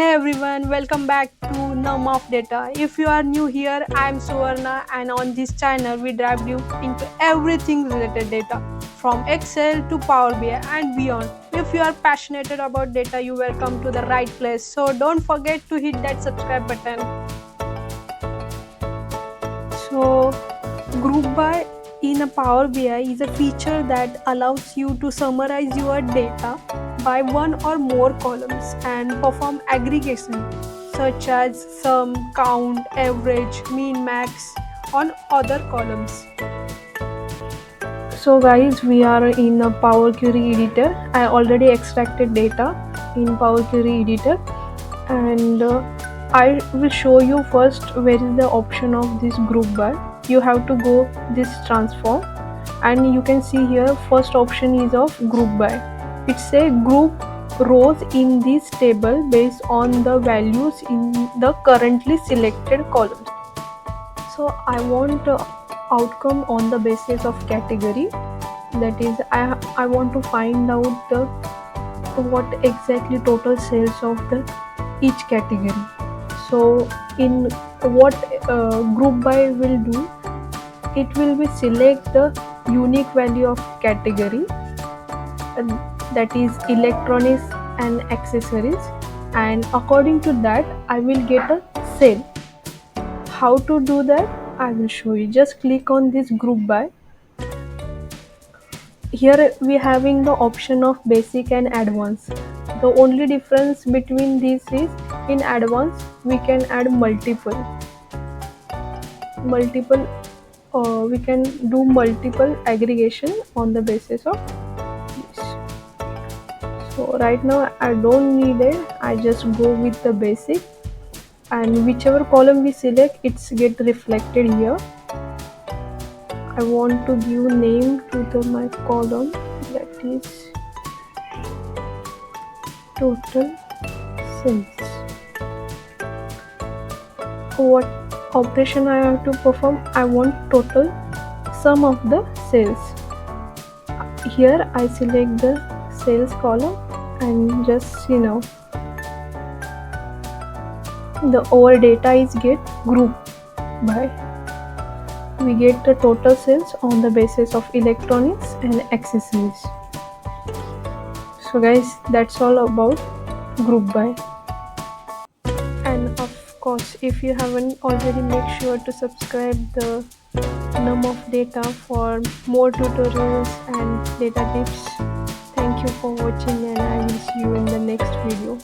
Hey everyone, welcome back to NumofData. If you are new here, I'm Suvarna, and on this channel we dive deep into everything related data from Excel to Power BI and beyond. If you are passionate about data, you welcome to the right place. So don't forget to hit that subscribe button. So GroupBy in a Power BI is a feature that allows you to summarize your data by one or more columns and perform aggregation such as sum, count, average, min, max on other columns. So guys, we are in a Power Query editor. I already extracted data in Power Query editor, and I will show you first where is the option of this group by. You have to go this transform, and you can see here first option is of group by. It's a group rows in this table based on the values in the currently selected columns. So I want outcome on the basis of category. That is, I want to find out the what exactly total sales of the each category. So in what group by will do, it will be select the unique value of category, that is electronics and accessories, and according to that I will get a sale. How to do that I will show you. Just click on this group by. Here we having the option of basic and advanced. The only difference between these is in advanced we can add multiple we can do multiple aggregation on the basis of this. So right now I don't need it, I just go with the basic, and whichever column we select it's get reflected here. I want to give name to my column, that is total sales. What operation I have to perform? I want total sum of the sales. Here I select the sales column and just the our data is get grouped by. We get the total sales on the basis of electronics and accessories. So guys, that's all about group by. And of course, if you haven't already, make sure to subscribe the NumofData for more tutorials and data tips. Thank you for watching, and I will see you in the next video.